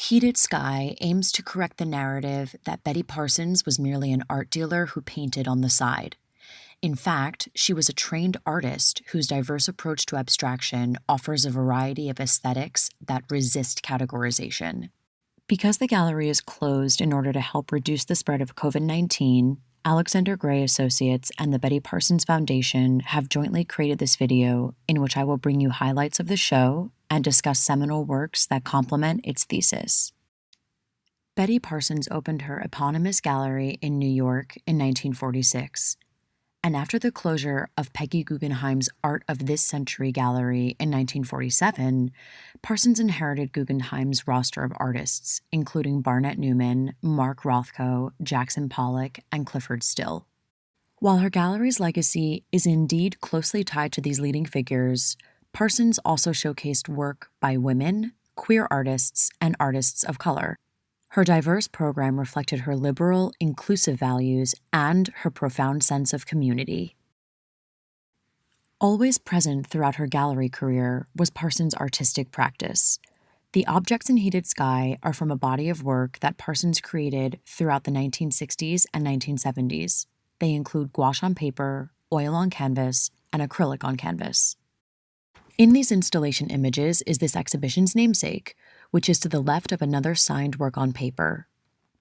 Heated Sky aims to correct the narrative that Betty Parsons was merely an art dealer who painted on the side. In fact, she was a trained artist whose diverse approach to abstraction offers a variety of aesthetics that resist categorization. Because the gallery is closed in order to help reduce the spread of COVID-19, Alexander Gray Associates and the Betty Parsons Foundation have jointly created this video in which I will bring you highlights of the show and discuss seminal works that complement its thesis. Betty Parsons opened her eponymous gallery in New York in 1946. And after the closure of Peggy Guggenheim's Art of This Century gallery in 1947, Parsons inherited Guggenheim's roster of artists, including Barnett Newman, Mark Rothko, Jackson Pollock, and Clifford Still. While her gallery's legacy is indeed closely tied to these leading figures, Parsons also showcased work by women, queer artists, and artists of color. Her diverse program reflected her liberal, inclusive values and her profound sense of community. Always present throughout her gallery career was Parsons' artistic practice. The objects in Heated Sky are from a body of work that Parsons created throughout the 1960s and 1970s. They include gouache on paper, oil on canvas, and acrylic on canvas. In these installation images is this exhibition's namesake, which is to the left of another signed work on paper.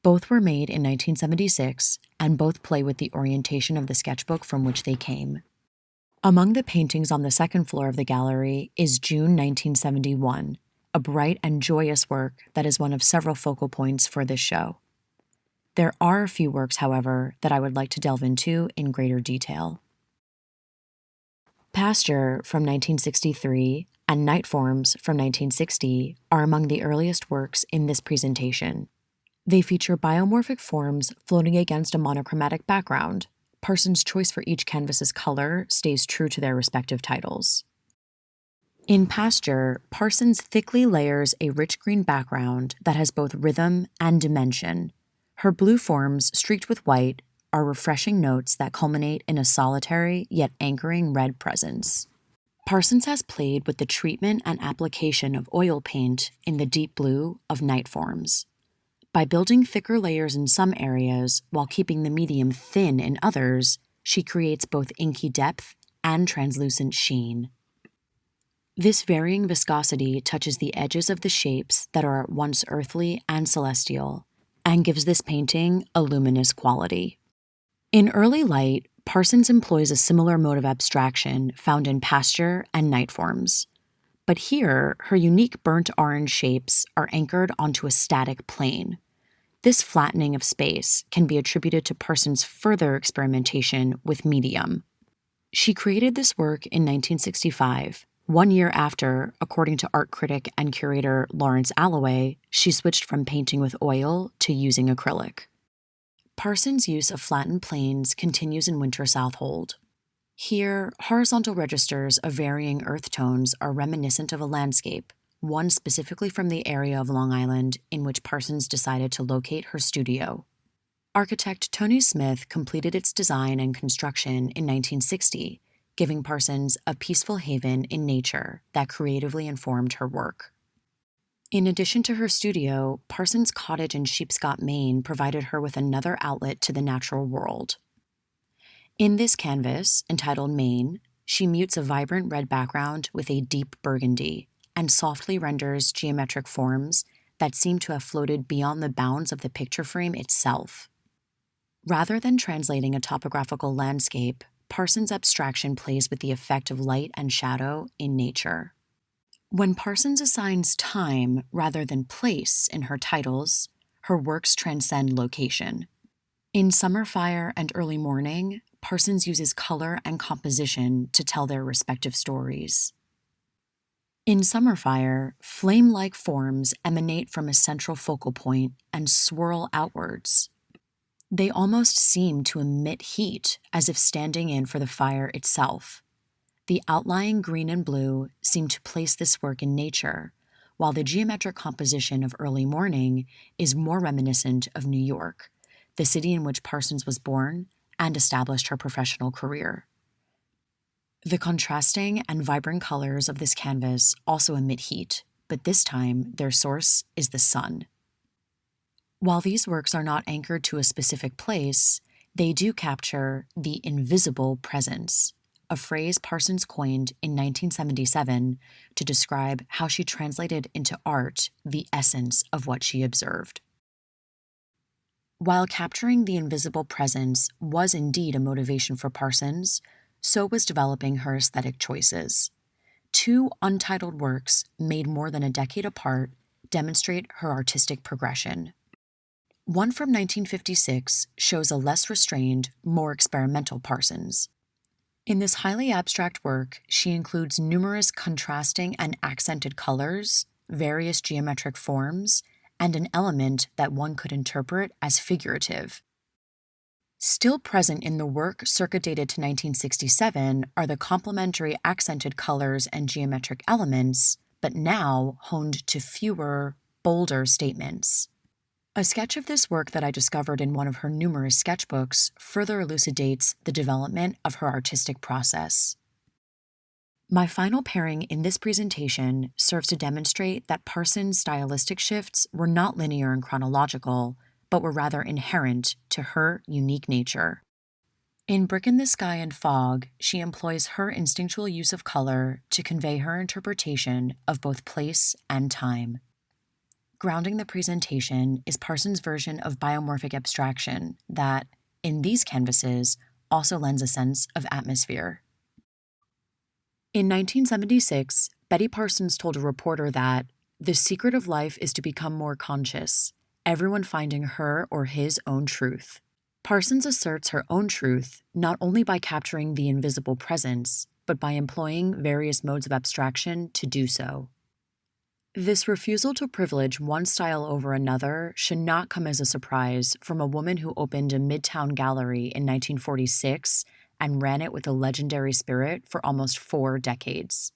Both were made in 1976, and both play with the orientation of the sketchbook from which they came. Among the paintings on the second floor of the gallery is June 1971, a bright and joyous work that is one of several focal points for this show. There are a few works, however, that I would like to delve into in greater detail. Pasture from 1963 and Night Forms from 1960 are among the earliest works in this presentation. They feature biomorphic forms floating against a monochromatic background. Parsons' choice for each canvas's color stays true to their respective titles. In Pasture, Parsons thickly layers a rich green background that has both rhythm and dimension. Her blue forms, streaked with white, are refreshing notes that culminate in a solitary yet anchoring red presence. Parsons has played with the treatment and application of oil paint in the deep blue of Night Forms. By building thicker layers in some areas while keeping the medium thin in others, she creates both inky depth and translucent sheen. This varying viscosity touches the edges of the shapes that are at once earthly and celestial, and gives this painting a luminous quality. In Early Light, Parsons employs a similar mode of abstraction found in Pasture and Night Forms. But here, her unique burnt orange shapes are anchored onto a static plane. This flattening of space can be attributed to Parsons' further experimentation with medium. She created this work in 1965, 1 year after, according to art critic and curator Lawrence Alloway, she switched from painting with oil to using acrylic. Parsons' use of flattened planes continues in Winter Southold. Here, horizontal registers of varying earth tones are reminiscent of a landscape, one specifically from the area of Long Island in which Parsons decided to locate her studio. Architect Tony Smith completed its design and construction in 1960, giving Parsons a peaceful haven in nature that creatively informed her work. In addition to her studio, Parsons' cottage in Sheepscot, Maine provided her with another outlet to the natural world. In this canvas, entitled Maine, she mutes a vibrant red background with a deep burgundy and softly renders geometric forms that seem to have floated beyond the bounds of the picture frame itself. Rather than translating a topographical landscape, Parsons' abstraction plays with the effect of light and shadow in nature. When Parsons assigns time rather than place in her titles, her works transcend location. In Summer Fire and Early Morning, Parsons uses color and composition to tell their respective stories. In Summer Fire, flame-like forms emanate from a central focal point and swirl outwards. They almost seem to emit heat, as if standing in for the fire itself. The outlying green and blue seem to place this work in nature, while the geometric composition of Early Morning is more reminiscent of New York, the city in which Parsons was born and established her professional career. The contrasting and vibrant colors of this canvas also emit heat, but this time their source is the sun. While these works are not anchored to a specific place, they do capture the invisible presence, a phrase Parsons coined in 1977 to describe how she translated into art the essence of what she observed. While capturing the invisible presence was indeed a motivation for Parsons, so was developing her aesthetic choices. Two untitled works, made more than a decade apart, demonstrate her artistic progression. One from 1956 shows a less restrained, more experimental Parsons. In this highly abstract work, she includes numerous contrasting and accented colors, various geometric forms, and an element that one could interpret as figurative. Still present in the work circa dated to 1967 are the complementary accented colors and geometric elements, but now honed to fewer, bolder statements. A sketch of this work that I discovered in one of her numerous sketchbooks further elucidates the development of her artistic process. My final pairing in this presentation serves to demonstrate that Parsons' stylistic shifts were not linear and chronological, but were rather inherent to her unique nature. In Brick in the Sky and Fog, she employs her instinctual use of color to convey her interpretation of both place and time. Grounding the presentation is Parsons' version of biomorphic abstraction that, in these canvases, also lends a sense of atmosphere. In 1976, Betty Parsons told a reporter that the secret of life is to become more conscious, everyone finding her or his own truth. Parsons asserts her own truth not only by capturing the invisible presence, but by employing various modes of abstraction to do so. This refusal to privilege one style over another should not come as a surprise from a woman who opened a Midtown gallery in 1946 and ran it with a legendary spirit for almost 4 decades.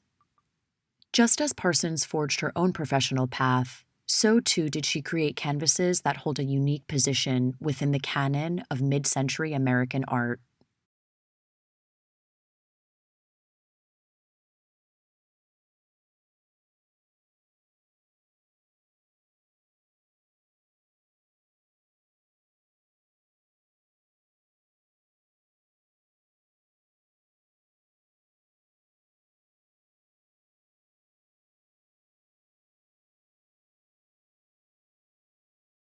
Just as Parsons forged her own professional path, so too did she create canvases that hold a unique position within the canon of mid-century American art.